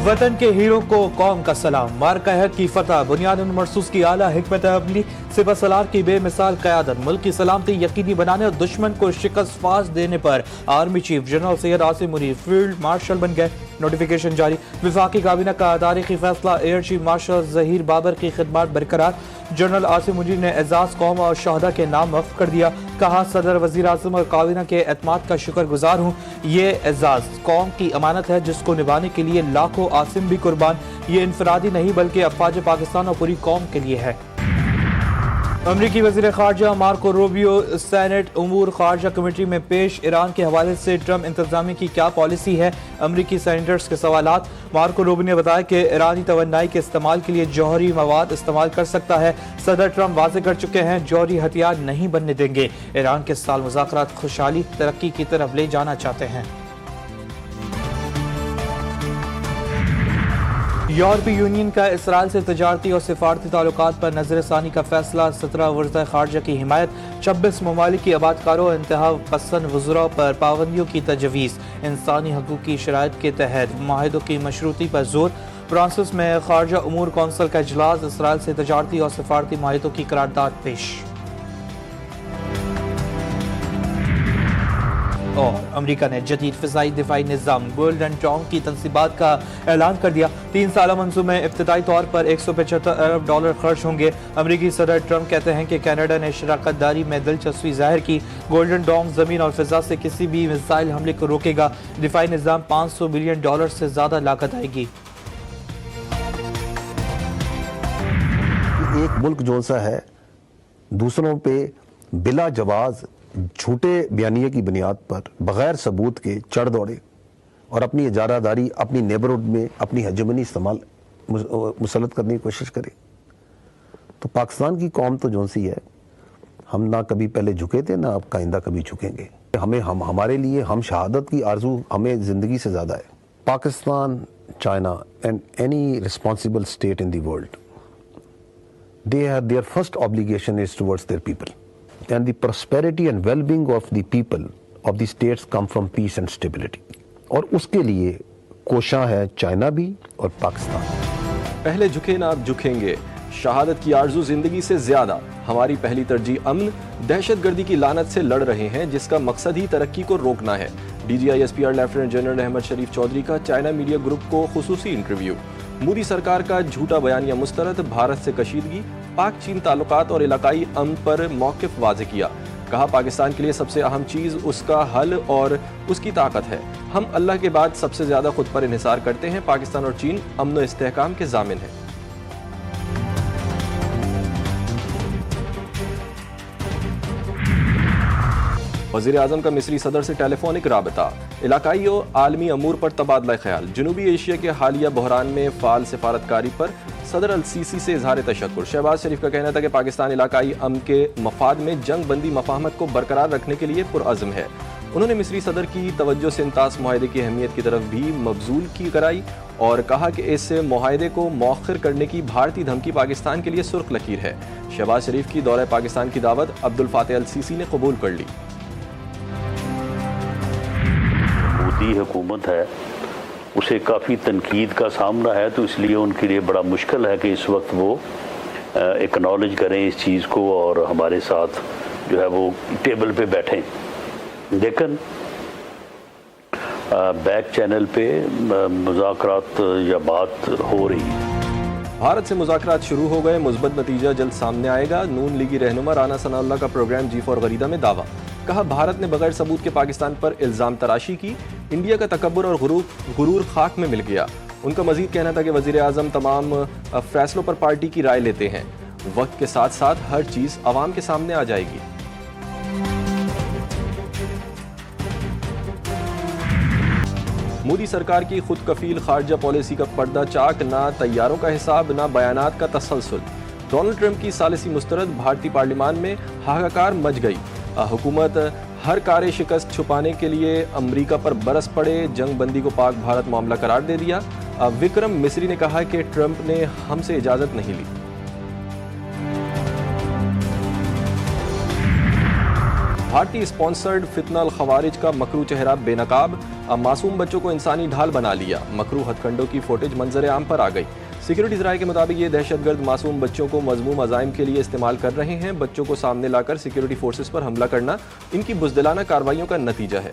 वतन के हीरो को कौम का सलाम। मार्का हक की फतह बुनियादन मरसूस की आला हिकमत अमली, सिपह सलार की बेमिसाल क़यादत, मुल्क की सलामती यकीनी बनाने और दुश्मन को शिकस्त फास देने पर army chief general Syed Asim Munir field marshal बन गए। नोटिफिकेशन जारी। वफाकी काबीना का तारीखी फैसला, air chief marshal Zaheer Babar की खिदमत बरकरार। जनरल आसिम मुनीर ने एजाज कौम और शहदा के नाम वक्फ कर दिया। कहा, सदर वजीर आज़म और काबीना के एतमाद का शुक्रगुजार हूँ। ये एजाज कौम की अमानत है जिसको निभाने के लिए लाखों आसिम भी कुर्बान। ये इनफरादी नहीं बल्कि अफवाज पाकिस्तान और पूरी कौम के लिए है। अमरीकी वज़ीर ख़ारजा मार्को रूबियो सेनेट उमूर ख़ारजा कमेटी में पेश। ईरान के हवाले से ट्रंप इंतज़ामिया की क्या पॉलिसी है, अमरीकी सेनेटर्स के सवालात। मार्को रूबियो ने बताया कि ईरानी तवन्नाई के इस्तेमाल के लिए जौहरी मवाद इस्तेमाल कर सकता है। सदर ट्रंप वाज़े कर चुके हैं, जौहरी हथियार नहीं बनने देंगे। ईरान के साथ मुज़ाकरात खुशहाली तरक्की की तरफ ले जाना चाहते हैं। यूरोपीय यूनियन का इसराइल से तजारती और सिफारती ताल्लुकात पर नजरसानी का फैसला। 17 वज़ीर ख़ारजा की हिमायत। 26 ममालिक की आबादकारों और इंतहा पसंद वज़रा पर पाबंदियों की तजवीज़। इंसानी हकूक़ की शराइत के तहत मुआहदों की मशरूती पर जोर। फ्रांसिस में ख़ारजा उमूर कौंसिल का इजलास। इसराइल से तजारती और सिफारती मुआहदों की करारदाद पेश। और अमरीका ने जदीद फ़िज़ाई दिफाई निज़ाम गोल्डन डाउन की तनसीबात का ऐलान कर दिया। 3 साला मंसूबे में इब्तदाई तौर पर $175 अरब खर्च होंगे। अमरीकी सदर ट्रंप कहते हैं कि कनाडा ने शराकत दारी में दिलचस्पी जाहिर की। गोल्डन डाउन ज़मीन और फ़िज़ा से किसी भी मिसाइल हमले को रोकेगा। दिफाई निज़ाम $500 बिलियन से ज़्यादा लागत आएगी। एक मुल्क जो सा है दूसरों पे बिला जवाज झूठे बयानिए की बुनियाद पर बगैर सबूत के चढ़ दौड़े और अपनी इजारादारी अपनी नेबरहुड में अपनी हेजेमनी इस्तेमाल मुसलत करने की कोशिश करे, तो पाकिस्तान की कौम तो जो सी है, हम ना कभी पहले झुके थे ना अब आइंदा कभी झुकेंगे। हमारे लिए हम शहादत की आरजू हमें जिंदगी से ज़्यादा है। Pakistan, China and any responsible state in the world, they have their first obligation is towards their people, and the prosperity and well-being of the people of the states come from peace and stability, और उसके लिए कोशा है China भी और पाकिस्तान। पहले झुके ना अब झुकेंगे। शहादत की आरजू जिंदगी से ज्यादा। हमारी पहली तरजीह अमन, दहशतगर्दी की लानत से लड़ रहे हैं जिसका मकसद ही तरक्की को रोकना है। DGI-SPR लेफ्टिनेंट जनरल अहमद शरीफ चौधरी का चाइना मीडिया ग्रुप को खुसूसी इंटरव्यू। मोदी सरकार का झूठा बयानिया मुस्तरद, भारत से कशीदगी, पाक चीन ताल्लुकात और इलाकाई अमन पर मौक़िफ़ वाज़े किया। कहा, पाकिस्तान के लिए सबसे अहम चीज़ उसका हल और उसकी ताकत है। हम अल्लाह के बाद सबसे ज़्यादा खुद पर इन्हिसार करते हैं। पाकिस्तान और चीन अमन व इस्तेहकाम के ज़ामिन हैं। वज़ीर आज़म का मिस्री सदर से टेलीफोनिक राबता। इलाकाई और आलमी अमूर पर तबादला ख्याल। जनूबी एशिया के हालिया बहरान में फ़ाल सिफारतकारी पर सदर अल-सीसी से इज़हार तशक्कुर। शहबाज शरीफ का कहना था कि पाकिस्तान इलाकाई अमन के मफाद में जंग बंदी मफाहमत को बरकरार रखने के लिए पुरअज़्म है। उन्होंने मिस्री सदर की तवज्जो से इंतास मुआहदे की अहमियत की तरफ भी मबजूल की कराई और कहा कि इस मुआहदे को मौखर करने की भारतीय धमकी पाकिस्तान के लिए सुर्ख लकीर है। शहबाज शरीफ की दौरे पाकिस्तान की दावत अब्दुल फातह अल-सीसी ने कबूल कर ली। मोदी हुकूमत है उसे काफ़ी तनकीद का सामना है, तो इसलिए उनके लिए बड़ा मुश्किल है कि इस वक्त वो एक्नॉलेज करें इस चीज़ को और हमारे साथ जो है वो टेबल पे बैठें। लेकिन बैक चैनल पे मुज़ाकरात या बात हो रही है। भारत से मुज़ाकरात शुरू हो गए, मुस्बत नतीजा जल्द सामने आएगा। नून लीगी रहनुमा राना सनाउल्लाह का प्रोग्राम G4 गरीदा में दावा। कहा, भारत ने बगैर सबूत के पाकिस्तान पर इल्ज़ाम तराशी की। इंडिया का तकब्बुर और गुरूर खाक में मिल गया। उनका मजीद कहना था कि वज़ीर आज़म तमाम फैसलों पर पार्टी की राय लेते हैं। वक्त के साथ साथ हर चीज़ अवाम के सामने आ जाएगी। मोदी सरकार की खुद कफील खारजा पॉलिसी का पर्दा चाक, ना तैयारों का हिसाब ना बयानात का तसलसल। डोनाल्ड ट्रंप की सालिसी मुस्तरद। भारतीय पार्लियामान में हाहाकार मच गई। हुकूमत हर कार्य शिकस्त छुपाने के लिए अमरीका पर बरस पड़े। जंग बंदी को पाक भारत मामला करार दे दिया। विक्रम मिस्री ने कहा कि ट्रंप ने हमसे इजाज़त नहीं ली। भारतीय स्पॉन्सर्ड फितनल खवारिज का मकरू चेहरा बेनकाब, अब मासूम बच्चों को इंसानी ढाल बना लिया। मकरू हथकंडों की फुटेज मंजर आम पर आ गई। सिक्योरिटी राय के मुताबिक ये दहशतगर्द मासूम बच्चों को मजमूम अजाइम के लिए इस्तेमाल कर रहे हैं। बच्चों को सामने लाकर सिक्योरिटी फोर्सेस पर हमला करना इनकी बुज़दिलाना कार्रवाइयों का नतीजा है।